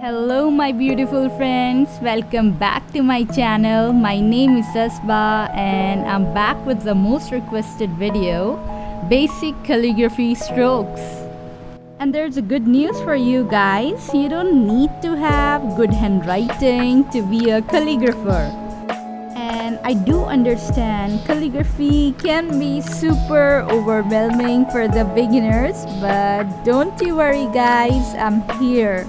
Hello my beautiful friends, welcome back to my channel. My name is Asba and I'm back with the most requested video, basic calligraphy strokes. And there's a good news for you guys, you don't need to have good handwriting to be a calligrapher. And I do understand calligraphy can be super overwhelming for the beginners, but don't you worry guys, I'm here.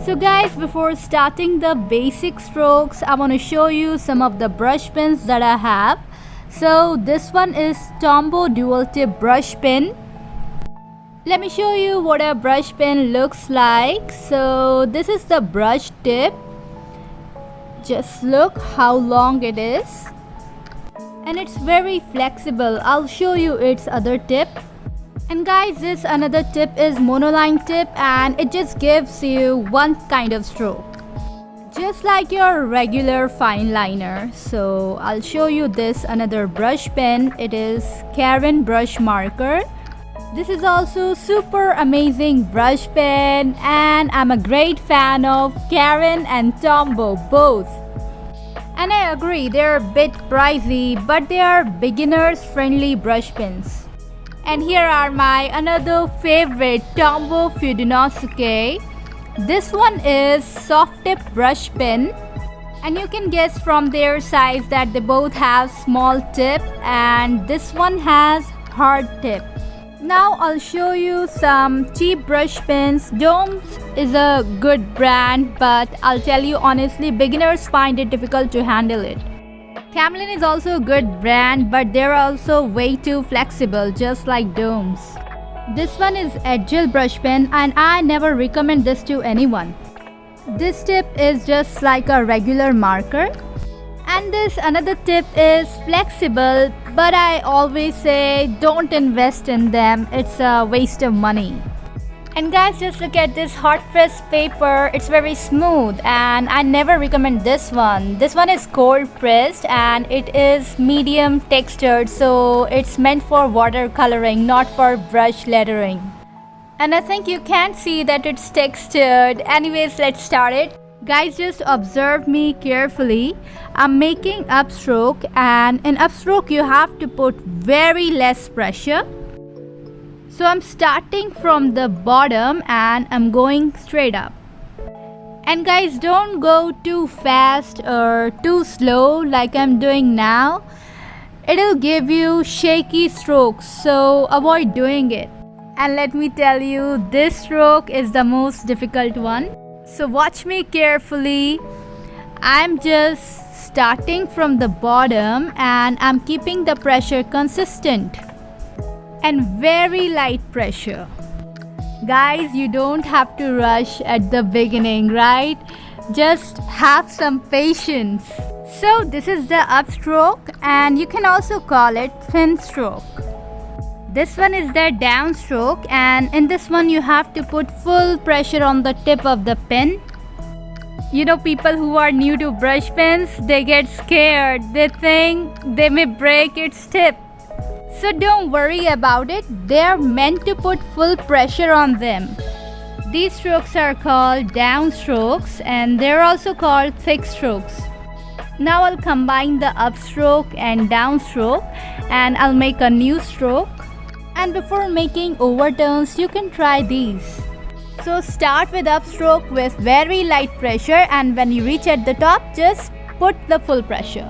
So guys, before starting the basic strokes, I want to show you some of the brush pens that I have. So this one is Tombow dual tip brush pen. Let me show you what a brush pen looks like. So this is the brush tip. Just look how long it is. And it's very flexible. I'll show you its other tip. And guys, this another tip is monoline tip and it just gives you one kind of stroke, just like your regular fine liner. So I'll show you this another brush pen. It is Karin brush marker. This is also super amazing brush pen and I'm a great fan of Karin and Tombow both. And I agree, they're a bit pricey, but they are beginners friendly brush pens. And here are my another favorite Tombow Fudenosuke. This one is soft tip brush pen and you can guess from their size that they both have small tip and this one has hard tip. Now I'll show you some cheap brush pens. Doms is a good brand, but I'll tell you honestly, beginners find it difficult to handle it. Camlin is also a good brand, but they're also way too flexible, just like Doms. This one is Edgel brush pen and I never recommend this to anyone. This tip is just like a regular marker. And this another tip is flexible, but I always say don't invest in them, it's a waste of money. And guys, just look at this hot press paper, it's very smooth and I never recommend this one. This one is cold pressed and it is medium textured, so it's meant for watercoloring, not for brush lettering. And I think you can't see that it's textured. Anyways, let's start it. Guys, just observe me carefully. I'm making upstroke and in upstroke you have to put very less pressure. So I'm starting from the bottom and I'm going straight up. And guys, don't go too fast or too slow like I'm doing now. It'll give you shaky strokes, so avoid doing it. And let me tell you, this stroke is the most difficult one. So watch me carefully. I'm just starting from the bottom and I'm keeping the pressure consistent. And very light pressure. Guys, you don't have to rush at the beginning, right? Just have some patience. So this is the upstroke and you can also call it fin stroke. This one is the downstroke and in this one you have to put full pressure on the tip of the pen. You know, people who are new to brush pens, they get scared. They think they may break its tip. So don't worry about it, they are meant to put full pressure on them. These strokes are called downstrokes and they're also called thick strokes. Now I'll combine the upstroke and downstroke and I'll make a new stroke. And before making overturns, you can try these. So start with upstroke with very light pressure and when you reach at the top, just put the full pressure.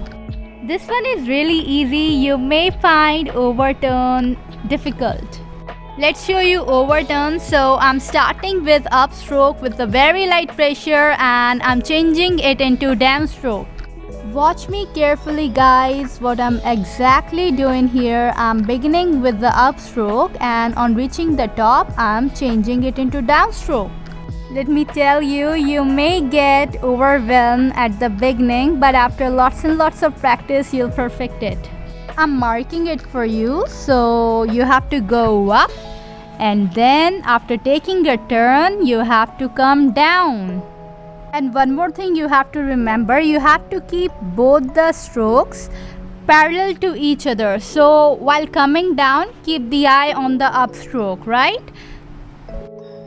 This one is really easy. You may find overturn difficult. Let's show you overturn. So I'm starting with upstroke with a very light pressure and I'm changing it into downstroke. Watch me carefully guys, what I'm exactly doing here. I'm beginning with the upstroke and on reaching the top, I'm changing it into downstroke. Let me tell you, you may get overwhelmed at the beginning, but after lots and lots of practice, you'll perfect it. I'm marking it for you, so you have to go up and then after taking a turn, you have to come down. And one more thing you have to remember, you have to keep both the strokes parallel to each other. So while coming down, keep the eye on the upstroke, right?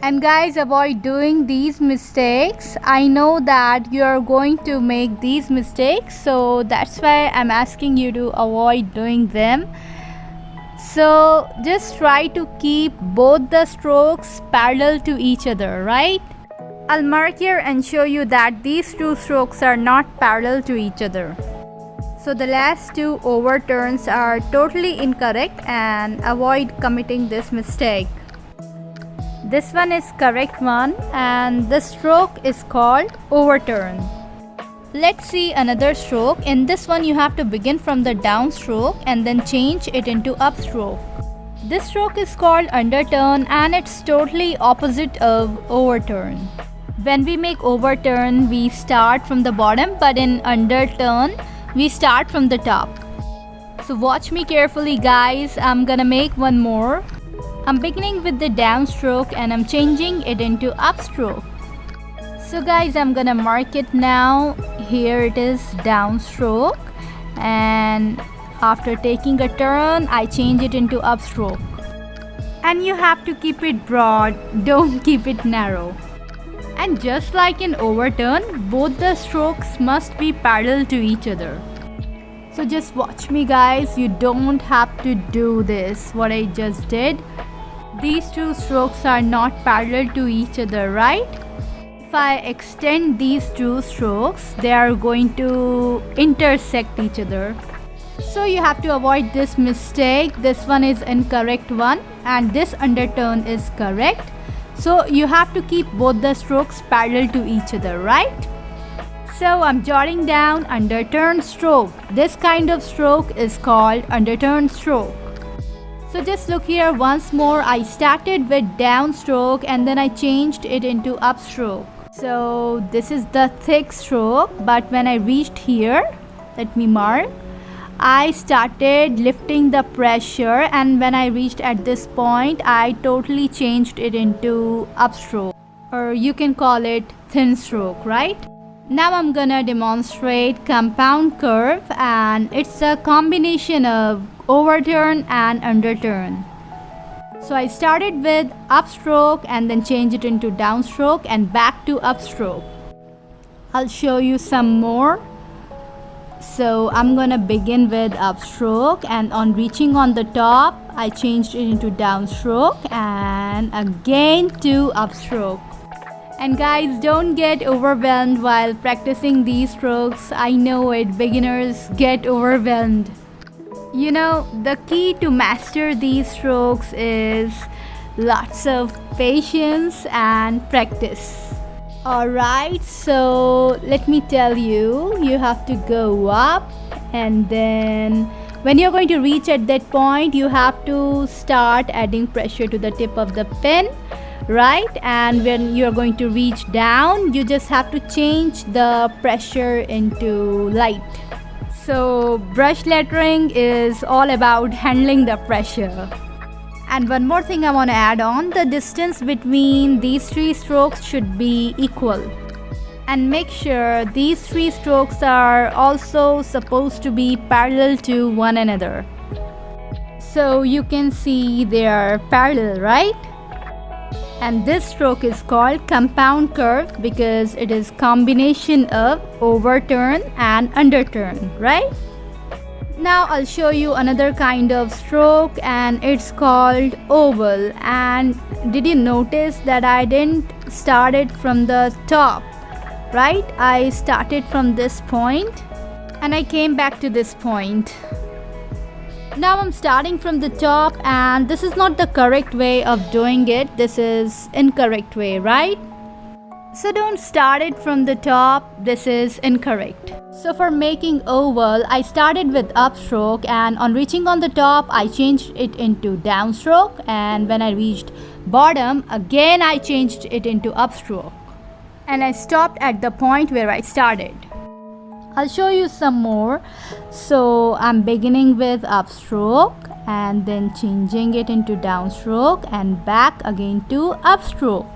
And guys, avoid doing these mistakes. I know that you are going to make these mistakes, so that's why I'm asking you to avoid doing them. So just try to keep both the strokes parallel to each other, right? I'll mark here and show you that these two strokes are not parallel to each other. So the last two overturns are totally incorrect, and avoid committing this mistake. This one is correct one, and the stroke is called overturn. Let's see another stroke. In this one you have to begin from the downstroke and then change it into upstroke. This stroke is called underturn, and it's totally opposite of overturn. When we make overturn, we start from the bottom, but in underturn, we start from the top. So watch me carefully, guys. I'm gonna make one more. I'm beginning with the downstroke and I'm changing it into upstroke. So guys, I'm gonna mark it now. Here it is, downstroke, and after taking a turn, I change it into upstroke. And you have to keep it broad, don't keep it narrow. And just like in overturn, both the strokes must be parallel to each other. So just watch me, guys. You don't have to do this, what I just did. These two strokes are not parallel to each other, right? If I extend these two strokes, they are going to intersect each other. So you have to avoid this mistake. This one is incorrect one, and this underturn is correct. So you have to keep both the strokes parallel to each other, right? So I'm jotting down underturn stroke. This kind of stroke is called underturn stroke. So just look here once more. I started with downstroke and then I changed it into upstroke. So this is the thick stroke, but when I reached here, let me mark, I started lifting the pressure, and when I reached at this point, I totally changed it into upstroke, or you can call it thin stroke, right? Now I'm gonna demonstrate compound curve, and it's a combination of overturn and underturn. So I started with upstroke and then changed it into downstroke and back to upstroke. I'll show you some more. So I'm gonna begin with upstroke, and on reaching on the top, I changed it into downstroke and again to upstroke. And guys, don't get overwhelmed while practicing these strokes. I know it, beginners get overwhelmed. You know, the key to master these strokes is lots of patience and practice. Alright, so let me tell you, you have to go up, and then when you're going to reach at that point, you have to start adding pressure to the tip of the pen, right? And when you're going to reach down, you just have to change the pressure into light. So brush lettering is all about handling the pressure. And one more thing I want to add on, the distance between these three strokes should be equal. And make sure these three strokes are also supposed to be parallel to one another. So you can see they are parallel, right? And this stroke is called compound curve because it is combination of overturn and underturn, right? Now I'll show you another kind of stroke, and it's called oval. And did you notice that I didn't start it from the top, right? I started from this point and I came back to this point. Now I'm starting from the top, and this is not the correct way of doing it. This is incorrect way, right? So don't start it from the top. This is incorrect. So for making oval, I started with upstroke, and on reaching on the top, I changed it into downstroke, and when I reached bottom, again I changed it into upstroke. And I stopped at the point where I started. I'll show you some more. So I'm beginning with upstroke and then changing it into downstroke and back again to upstroke.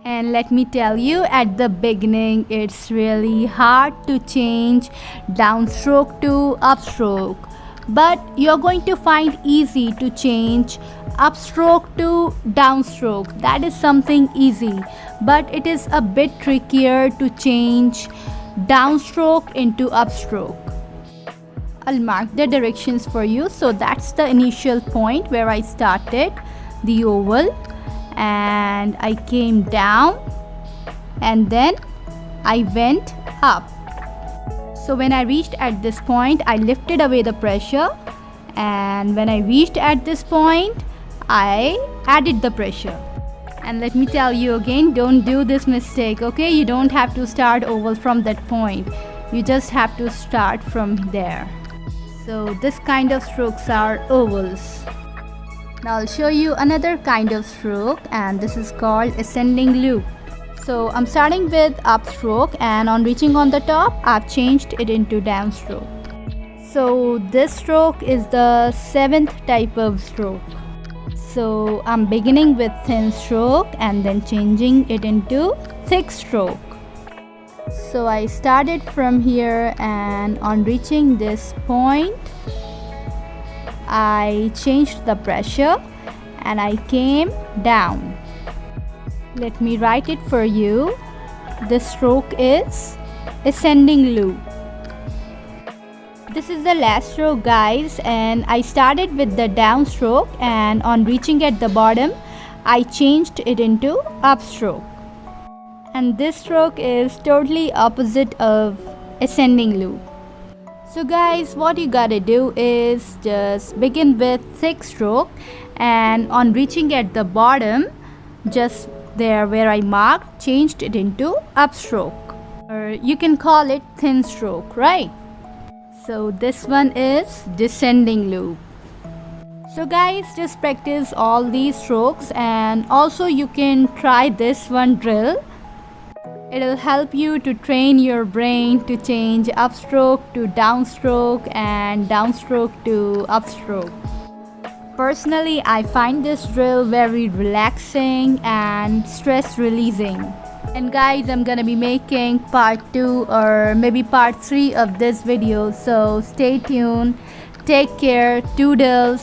And let me tell you, at the beginning it's really hard to change downstroke to upstroke, but you're going to find easy to change upstroke to downstroke. That is something easy, but it is a bit trickier to change downstroke into upstroke. I'll mark the directions for you. So that's the initial point where I started the oval, and I came down and then I went up. So when I reached at this point, I lifted away the pressure, and when I reached at this point, I added the pressure. And let me tell you again, don't do this mistake, okay? You don't have to start oval from that point. You just have to start from there. So this kind of strokes are ovals. Now I'll show you another kind of stroke, and this is called ascending loop. So I'm starting with upstroke, and on reaching on the top, I've changed it into downstroke. So this stroke is the 7th type of stroke. So I'm beginning with thin stroke and then changing it into thick stroke. So I started from here, and on reaching this point, I changed the pressure and I came down. Let me write it for you. This stroke is ascending loop. This is the last stroke, guys, and I started with the downstroke, and on reaching at the bottom, I changed it into upstroke. And this stroke is totally opposite of ascending loop. So guys, what you gotta do is just begin with thick stroke, and on reaching at the bottom, just there where I marked, changed it into upstroke, or you can call it thin stroke, right? So this one is descending loop. So guys, just practice all these strokes, and also you can try this one drill. It'll help you to train your brain to change upstroke to downstroke and downstroke to upstroke. Personally, I find this drill very relaxing and stress releasing. And guys, I'm gonna be making part 2 or maybe part 3 of this video, so stay tuned. Take care. Toodles.